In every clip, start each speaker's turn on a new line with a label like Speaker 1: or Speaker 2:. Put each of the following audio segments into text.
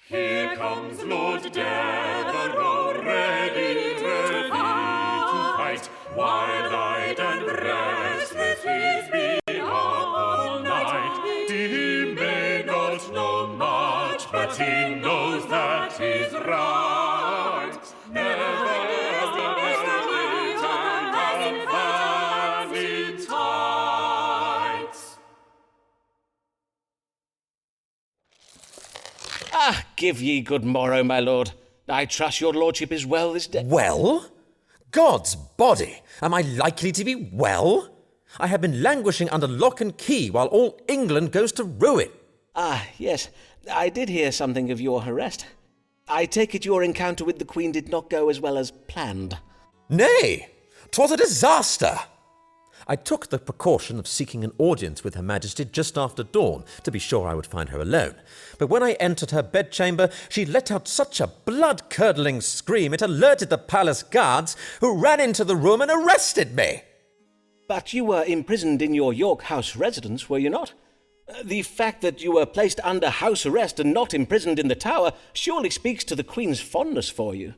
Speaker 1: Here comes Lord Devereux, ready to fight. Wild-eyed and restless, he's been up all night. He may not know much, but he knows that he's right. Never
Speaker 2: Give ye good morrow, my lord. I trust your lordship is well this day.
Speaker 3: Well? God's body! Am I likely to be well? I have been languishing under lock and key while all England goes to ruin.
Speaker 2: Yes. I did hear something of your arrest. I take it your encounter with the Queen did not go as well as planned.
Speaker 3: Nay, 'twas a disaster. I took the precaution of seeking an audience with Her Majesty just after dawn, to be sure I would find her alone. But when I entered her bedchamber, she let out such a blood-curdling scream it alerted the palace guards, who ran into the room and arrested me.
Speaker 2: But you were imprisoned in your York House residence, were you not? The fact that you were placed under house arrest and not imprisoned in the Tower surely speaks to the Queen's fondness for you.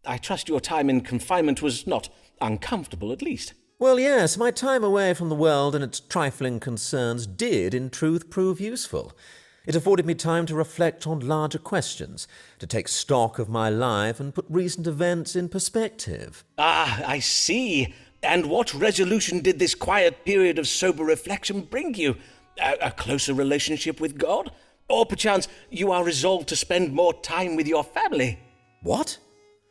Speaker 2: I trust your time in confinement was not uncomfortable, at least.
Speaker 3: Well, yes, my time away from the world and its trifling concerns did, in truth, prove useful. It afforded me time to reflect on larger questions, to take stock of my life and put recent events in perspective.
Speaker 2: I see. And what resolution did this quiet period of sober reflection bring you? A closer relationship with God? Or perchance you are resolved to spend more time with your family?
Speaker 3: What?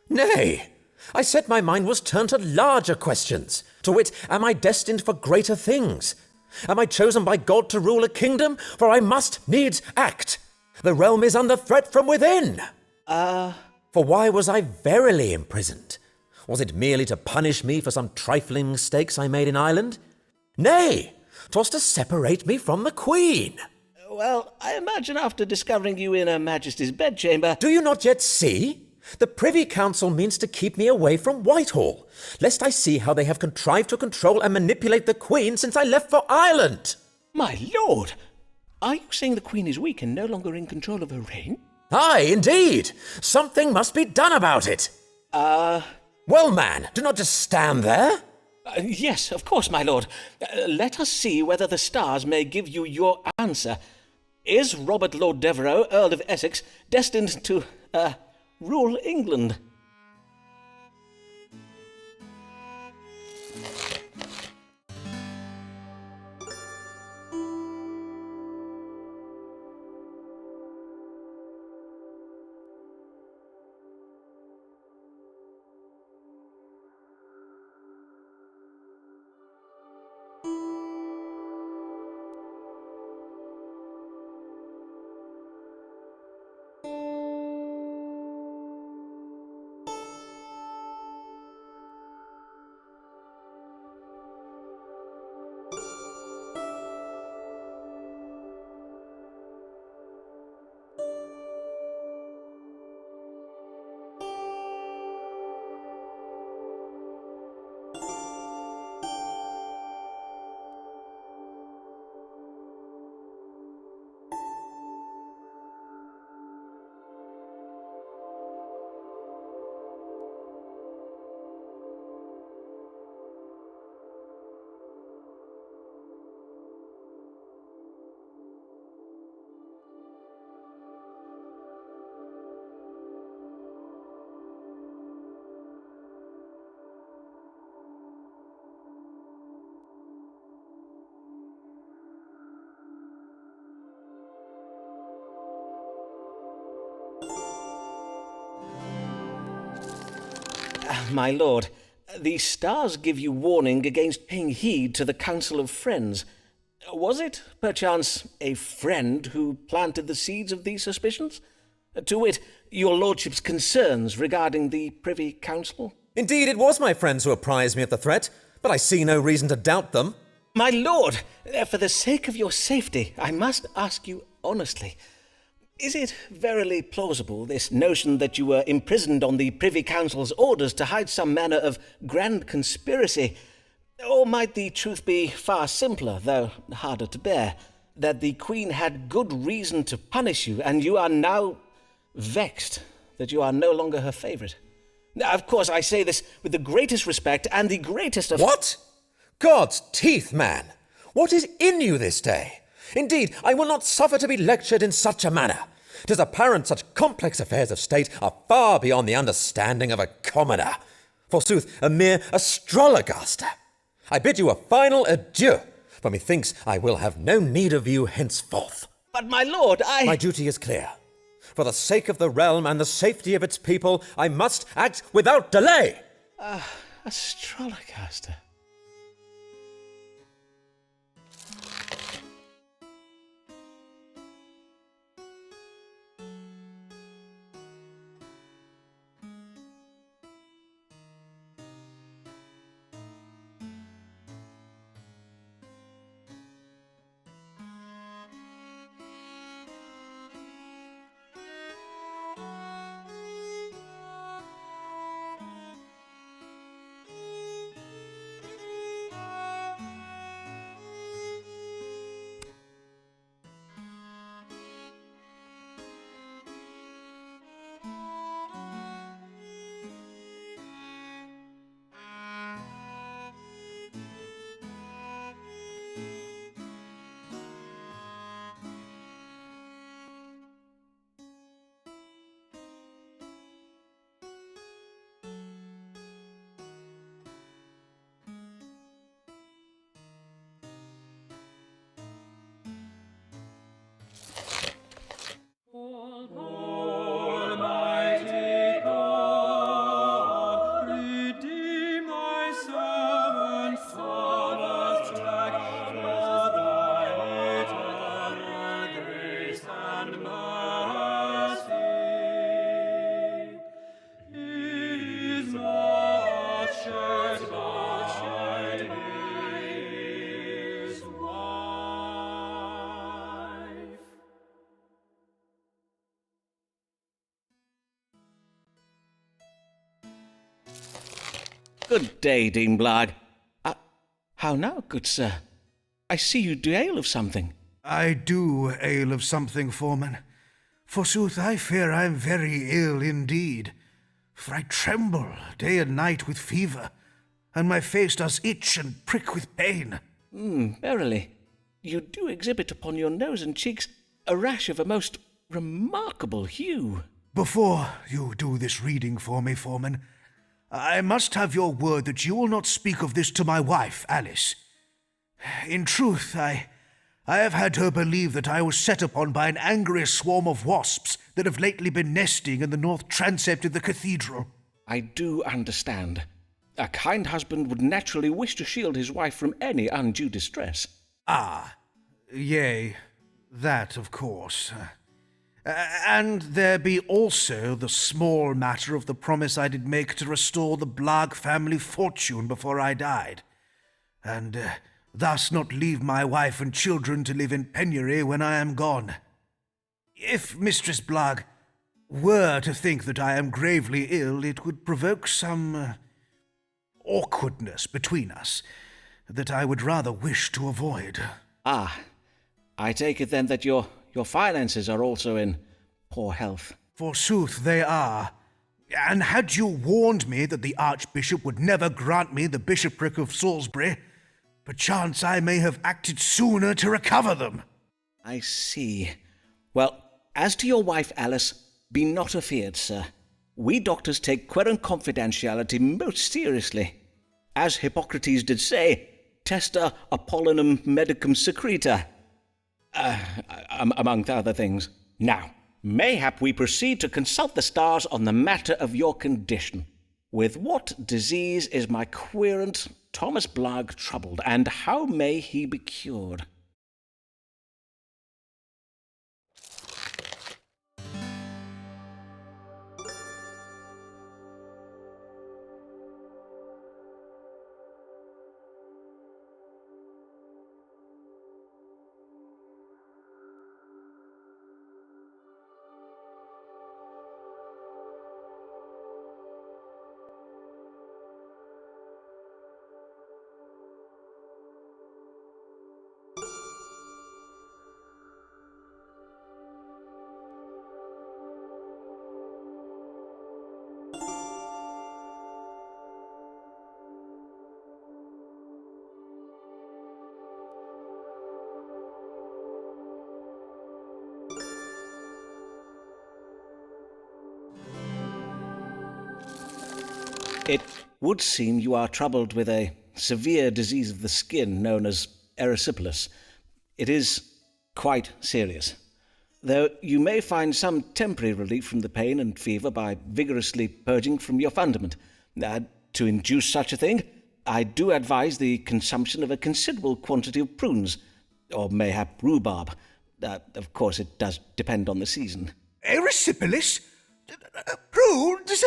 Speaker 3: Nay! I said my mind was turned to larger questions. To wit, am I destined for greater things? Am I chosen by God to rule a kingdom? For I must needs act. The realm is under threat from within. For why was I verily imprisoned? Was it merely to punish me for some trifling mistakes I made in Ireland? Nay, 'twas to separate me from the Queen.
Speaker 2: Well, I imagine after discovering you in Her Majesty's bedchamber...
Speaker 3: Do you not yet see? The Privy Council means to keep me away from Whitehall, lest I see how they have contrived to control and manipulate the Queen since I left for Ireland.
Speaker 2: My lord! Are you saying the Queen is weak and no longer in control of her reign?
Speaker 3: Aye, indeed. Something must be done about it. Well, man, do not just stand there.
Speaker 2: Yes, of course, my lord. Let us see whether the stars may give you your answer. Is Robert Lord Devereux, Earl of Essex, destined to, rule England? My lord, the stars give you warning against paying heed to the counsel of friends. Was it, perchance, a friend who planted the seeds of these suspicions? To wit, your lordship's concerns regarding the Privy Council?
Speaker 3: Indeed, it was my friends who apprised me of the threat, but I see no reason to doubt them.
Speaker 2: My lord, for the sake of your safety, I must ask you honestly, is it verily plausible, this notion that you were imprisoned on the Privy Council's orders to hide some manner of grand conspiracy? Or might the truth be far simpler, though harder to bear, that the Queen had good reason to punish you, and you are now vexed that you are no longer her favourite. Now, of course, I say this with the greatest respect and the greatest of...
Speaker 3: What? God's teeth, man! What is in you this day? Indeed, I will not suffer to be lectured in such a manner. 'Tis apparent such complex affairs of state are far beyond the understanding of a commoner. Forsooth, a mere astrologaster. I bid you a final adieu, for methinks I will have no need of you henceforth.
Speaker 2: But my lord,
Speaker 3: My duty is clear. For the sake of the realm and the safety of its people, I must act without delay.
Speaker 2: Astrologaster.
Speaker 1: Almighty God, redeem thy servant's Sabbath track for thy eternal grace and mercy. Is not shed by his wife.
Speaker 2: Good day, Dean Blarg. How now, good sir? I see you do ale of something.
Speaker 4: I do ail of something, foreman. Forsooth, I fear I am very ill indeed, for I tremble day and night with fever, and my face does itch and prick with pain.
Speaker 2: Verily, you do exhibit upon your nose and cheeks a rash of a most remarkable hue.
Speaker 4: Before you do this reading for me, foreman, I must have your word that you will not speak of this to my wife, Alice. In truth, I have had her believe that I was set upon by an angry swarm of wasps that have lately been nesting in the north transept of the cathedral.
Speaker 2: I do understand. A kind husband would naturally wish to shield his wife from any undue distress.
Speaker 4: Yea, that of course. And there be also the small matter of the promise I did make to restore the Blarg family fortune before I died, and thus not leave my wife and children to live in penury when I am gone. If Mistress Blarg were to think that I am gravely ill, it would provoke some awkwardness between us that I would rather wish to avoid.
Speaker 2: I take it then that your finances are also in poor health.
Speaker 4: Forsooth they are. And had you warned me that the Archbishop would never grant me the bishopric of Salisbury, perchance I may have acted sooner to recover them.
Speaker 2: I see. Well, as to your wife, Alice, be not afeard, sir. We doctors take querent confidentiality most seriously. As Hippocrates did say, testa Apollinum medicum secreta. Among other things. Now, mayhap we proceed to consult the stars on the matter of your condition. With what disease is my querent Thomas Blarg troubled, and how may he be cured? It would seem you are troubled with a severe disease of the skin known as erysipelas. It is quite serious, though you may find some temporary relief from the pain and fever by vigorously purging from your fundament. To induce such a thing, I do advise the consumption of a considerable quantity of prunes, or mayhap rhubarb. Of course, it does depend on the season.
Speaker 4: Erysipelas? Prunes?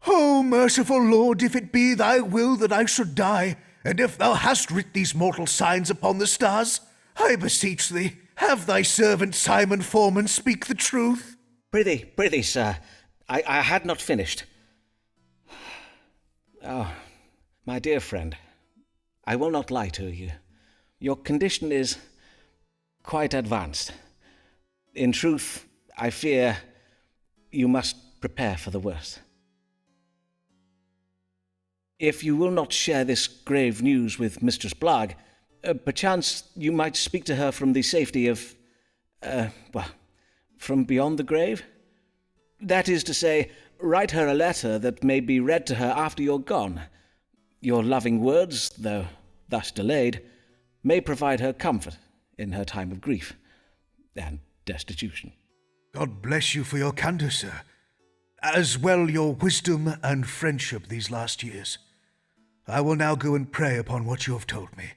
Speaker 4: Oh, merciful Lord, if it be thy will that I should die, and if thou hast writ these mortal signs upon the stars, I beseech thee, have thy servant Simon Foreman speak the truth.
Speaker 2: Prithee, sir, I had not finished. Oh, my dear friend, I will not lie to you. Your condition is quite advanced. In truth, I fear you must prepare for the worst. If you will not share this grave news with Mistress Blagg, perchance you might speak to her from the safety of, from beyond the grave? That is to say, write her a letter that may be read to her after you're gone. Your loving words, though thus delayed, may provide her comfort in her time of grief and destitution.
Speaker 4: God bless you for your candour, sir, as well your wisdom and friendship these last years. I will now go and pray upon what you have told me.